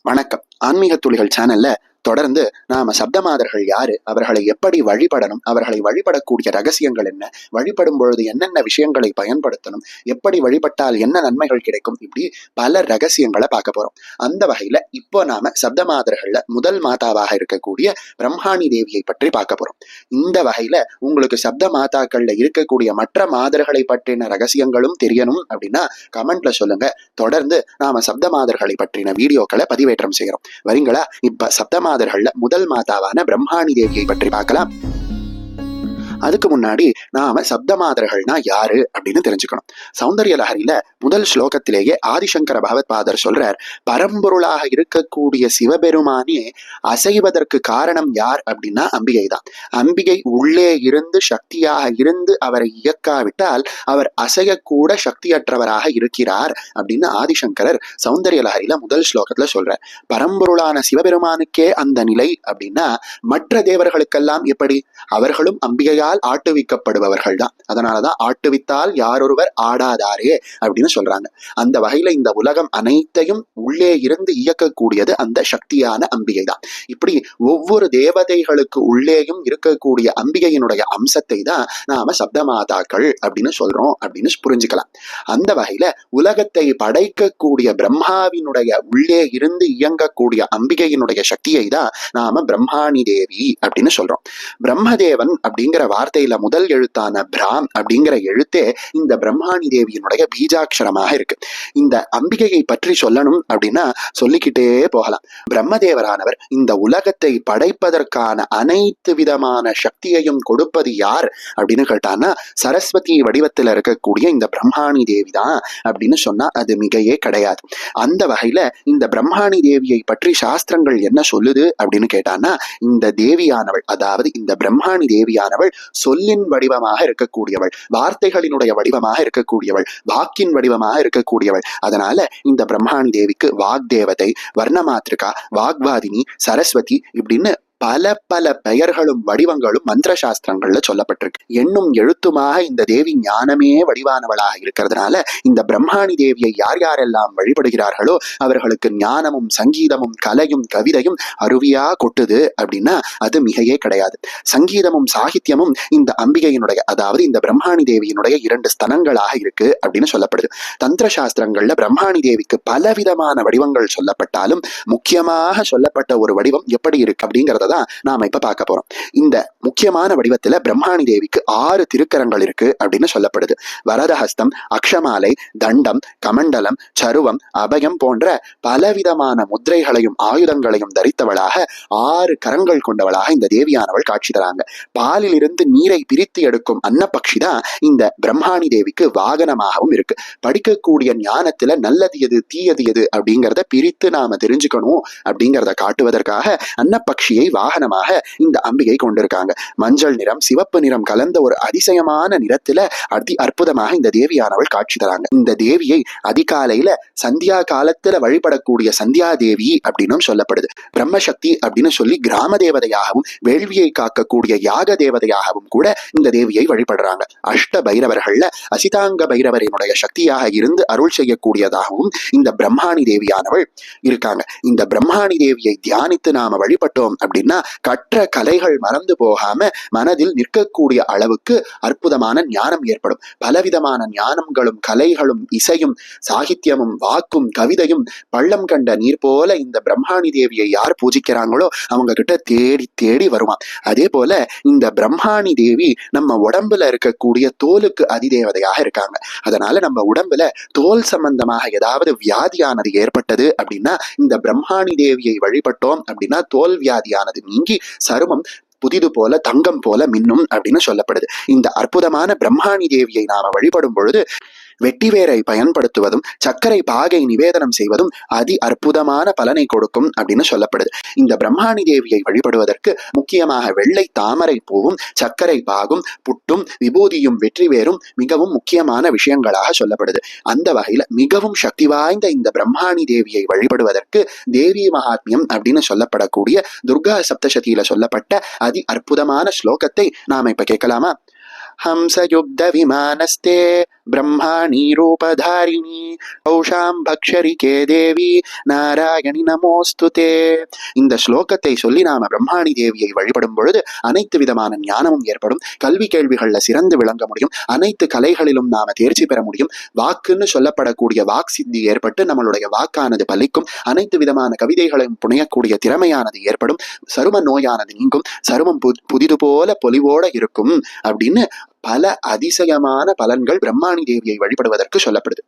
வணக்கம். ஆன்மீக துளிகள் சேனல்ல தொடர்ந்து நாம சப்தமாதர்கள் யாரு, அவர்களை எப்படி வழிபடணும், அவர்களை வழிபடக்கூடிய ரகசியங்கள் என்ன, வழிபடும் பொழுது என்னென்ன விஷயங்களை பயன்படுத்தணும், எப்படி வழிபட்டால் என்ன நன்மைகள் கிடைக்கும், இப்படி பல ரகசியங்களை பார்க்க போறோம். அந்த வகையில இப்போ நாம சப்தமாதர்கள்ல முதல் மாதாவாக இருக்கக்கூடிய பிரம்மாணி தேவியை பற்றி பார்க்க போறோம். இந்த வகையில உங்களுக்கு சப்த மாதாக்கள்ல இருக்கக்கூடிய மற்ற மாதர்களை பற்றின ரகசியங்களும் தெரியணும் அப்படின்னா கமெண்ட்ல சொல்லுங்க. தொடர்ந்து நாம சப்த மாதர்களை பற்றின வீடியோக்களை பதிவேற்றம் செய்யறோம். வரீங்களா? இப்ப சப்தமாதர்கள்ல முதல் மாதாவான பிரம்மாணி தேவியை பற்றி பார்க்கலாம். அதுக்கு முன்னாடி நாம சப்தமாதர்கள்னா யாரு அப்படின்னு தெரிஞ்சுக்கணும். சௌந்தர்ய லஹரியில முதல் ஸ்லோகத்திலேயே ஆதிசங்கர பகவத் பாதர் சொல்றார், பரம்பொருளாக இருக்கக்கூடிய சிவபெருமானே அசைவதற்கு காரணம் யார் அப்படின்னா அம்பிகை தான். அம்பிகை உள்ளே இருந்து சக்தியாக இருந்து அவரை இயக்காவிட்டால் அவர் அசையக்கூட சக்தியற்றவராக இருக்கிறார் அப்படின்னு ஆதிசங்கரர் சௌந்தர்ய லஹரியில முதல் ஸ்லோகத்துல சொல்றார். பரம்பொருளான சிவபெருமானுக்கே அந்த நிலை அப்படின்னா மற்ற தேவர்களுக்கெல்லாம் எப்படி? அவர்களும் அம்பிகையால் ஆட்டுவிக்கப்படுபவர்கள் தான். அதனாலதான் ஆட்டுவித்தால் யாரொருவர் ஆடாதாரே அப்படின்னு சொல்றாங்க. அந்த வகையில இந்த உலகம் அனைத்தையும் உள்ளே இருந்து இயக்கக்கூடியது அந்த சக்தியான அம்பிகை தான். இப்படி ஒவ்வொரு தேவதைகளுக்கு உள்ளேயும் இருக்கக்கூடிய அம்பிகையினுடைய அம்சத்தை தான் நாம சப்தமாதாக்கள் அப்படின்னு சொல்றோம் அப்படின்னு புரிஞ்சுக்கலாம். அந்த வகையில உலகத்தை படைக்கக்கூடிய பிரம்மாவினுடைய உள்ளே இருந்து இயங்கக்கூடிய அம்பிகையினுடைய சக்தியை தான் நாம பிரம்மாணி தேவி அப்படின்னு சொல்றோம். பிரம்மதேவன் அப்படிங்கிற வார்த்தையில முதல் எழுத்தான பிராம் அப்படிங்கிற எழுத்தே இந்த பிரம்மாணி தேவியினுடைய பீஜாட்சரமாக இருக்கு. இந்த அம்பிகையை பற்றி சொல்லணும் அப்படின்னா சொல்லிக்கிட்டே போகலாம். பிரம்மதேவரானவர் இந்த உலகத்தை படைப்பதற்கான அனைத்து விதமான சக்தியையும் கொடுப்பது யார் அப்படின்னு கேட்டான்னா சரஸ்வதி வடிவத்தில் இருக்கக்கூடிய இந்த பிரம்மாணி தேவி தான் அப்படின்னு சொன்னா அது மிகையே கிடையாது. அந்த வகையில இந்த பிரம்மாணி தேவியை பற்றி சாஸ்திரங்கள் என்ன சொல்லுது அப்படின்னு கேட்டான்னா, இந்த தேவியானவள், அதாவது இந்த பிரம்மாணி தேவியானவள் சொல்லின் வடிவமாக இருக்கக்கூடியவள், வார்த்தைகளினுடைய வடிவமாக இருக்கக்கூடியவள், வாக்கின் வடிவமாக இருக்கக்கூடியவள். அதனால இந்த பிரம்மாணி தேவிக்கு வாக்தேவதை, வர்ணமாத்ரிகா, வாக்வாதினி, சரஸ்வதி இப்படின்னு பல பல பெயர்களும் வடிவங்களும் மந்திர சாஸ்திரங்கள்ல சொல்லப்பட்டிருக்கு. எண்ணும் எழுத்துமாக இந்த தேவி ஞானமே வடிவானவளாக இருக்கிறதுனால இந்த பிரம்மாணி தேவியை யார் யாரெல்லாம் வழிபடுகிறார்களோ அவர்களுக்கு ஞானமும் சங்கீதமும் கலையும் கவிதையும் அருவியா கொட்டுது அப்படின்னா அது மிகையே கிடையாது. சங்கீதமும் சாகித்யமும் இந்த அம்பிகையினுடைய, அதாவது இந்த பிரம்மாணி தேவியினுடைய 2 ஸ்தனங்களாக இருக்கு அப்படின்னு சொல்லப்படுது. தந்திர சாஸ்திரங்கள்ல பிரம்மாணி தேவிக்கு பலவிதமான வடிவங்கள் சொல்லப்பட்டாலும் முக்கியமாக சொல்லப்பட்ட ஒரு வடிவம் எப்படி இருக்கு அப்படிங்கிறத நாம இப்ப பார்க்க போறோம். இந்த முக்கியமான வடிவத்துல பிரம்மாணி தேவிக்கு 6 திருக்கரங்கள் இருக்கு அப்படின்னு சொல்லப்படுது. வரதஹஸ்தம், அக்ஷமாலை, தண்டம், கமண்டலம், சருவம், அபயம் போன்ற பலவிதமான முத்திரைகளையும் ஆயுதங்களையும் தரித்தவளாக 6 கரங்கள் கொண்டவளாக இந்த தேவியானவள் காட்சி தராங்க. பாலில் இருந்து நீரை பிரித்து எடுக்கும் அன்னபக்ஷி தான் இந்த பிரம்மாணி தேவிக்கு வாகனமாகவும் இருக்கு. படிக்கக்கூடிய ஞானத்துல நல்லது எது தீயது எது அப்படிங்கிறத பிரித்து நாம தெரிஞ்சுக்கணும் அப்படிங்கிறத காட்டுவதற்காக அன்னபக்ஷியை வாகனமாக இந்த அம்பிகை கொண்டிருக்காங்க. மஞ்சள் நிறம், சிவப்பு நிறம் கலந்த ஒரு அதிசயமான நிறத்துல அதி அற்புதமாக இந்த தேவியானவள் காட்சி தராங்க. இந்த தேவியை அதிகாலையில சந்தியா காலத்துல வழிபடக்கூடிய சந்தியா தேவி அப்படின்னும் சொல்லப்படுது. பிரம்மசக்தி அப்படின்னு சொல்லி கிராம தேவதையாகவும் வேள்வியை காக்கக்கூடிய யாக தேவதையாகவும் கூட இந்த தேவியை வழிபடுறாங்க. அஷ்ட பைரவர்கள்ல அசிதாங்க பைரவரினுடைய சக்தியாக இருந்து அருள் செய்யக்கூடியதாகவும் இந்த பிரம்மாணி தேவியானவள் இருக்காங்க. இந்த பிரம்மாணி தேவியை தியானித்து நாம வழிபட்டோம் அப்படின்னா கற்ற கலைகள் மறந்து போகாம மனதில் நிற்கக்கூடிய அளவுக்கு அற்புதமான ஞானம் ஏற்படும். பலவிதமான ஞானங்களும் கலைகளும் இசையும் சாகித்யமும் வாக்கும் கவிதையும் பள்ளம் கண்ட நீர் போல இந்த பிரம்மாணி தேவியை யார் பூஜிக்கிறாங்களோ அவங்க கிட்ட தேடி தேடி வருவான். அதே போல இந்த பிரம்மாணி தேவி நம்ம உடம்புல இருக்கக்கூடிய தோலுக்கு அதிதேவதையாக இருக்காங்க. அதனால நம்ம உடம்புல தோல் சம்பந்தமாக ஏதாவது வியாதியானது ஏற்பட்டது அப்படின்னா இந்த பிரம்மாணி தேவியை வழிபட்டோம் அப்படின்னா தோல் வியாதியானது நீங்கி சருமம் புதிது போல தங்கம் போல மின்னும் அப்படின்னு சொல்லப்படுது. இந்த அற்புதமான பிரம்மாணி தேவியை நாம வழிபடும் பொழுது வெட்டிவேரை பயன்படுத்துவதும் சர்க்கரை பாகை நிவேதனம் செய்வதும் அதி அற்புதமான பலனை கொடுக்கும் அப்படின்னு சொல்லப்படுது. இந்த பிரம்மாணி தேவியை வழிபடுவதற்கு முக்கியமாக வெள்ளை தாமரை பூவும் சர்க்கரை பாகும் புட்டும் விபூதியும் வெற்றிவேரும் மிகவும் முக்கியமான விஷயங்களாக சொல்லப்படுது. அந்த வகையில மிகவும் சக்தி வாய்ந்த இந்த பிரம்மாணி தேவியை வழிபடுவதற்கு தேவி மகாத்மியம் அப்படின்னு சொல்லப்படக்கூடிய துர்கா சப்தசதியில சொல்லப்பட்ட அதி அற்புதமான ஸ்லோகத்தை நாம இப்ப கேட்கலாமா? ஹம்சயுக்த விமானஸ்தே பிரம்மாணி ரூபதாரிணி ஔஷாம் பக்ஷரிகே தேவி நாராயணி நமோஸ்துதே. இந்த ஸ்லோகத்தை சொல்லி நாம பிரம்மாணி தேவியை வழிபடும் பொழுது அனைத்து விதமான ஞானமும் ஏற்படும். கல்வி கேள்விகள்ல சிறந்து விளங்க முடியும். அனைத்து கலைகளிலும் நாம தேர்ச்சி பெற முடியும். வாக்குன்னு சொல்லப்படக்கூடிய வாக் சித்தி ஏற்பட்டு நம்மளுடைய வாக்கானது பலிக்கும். அனைத்து விதமான கவிதைகளையும் புனையக்கூடிய திறமையானது ஏற்படும். சரும நோயானது நீங்கும். சருமம் புதிது போல பொலிவோட இருக்கும் அப்படின்னு பல அதிசயமான பலன்கள் பிரம்மாணி தேவியை வழிபடுவதற்கு சொல்லப்படுது.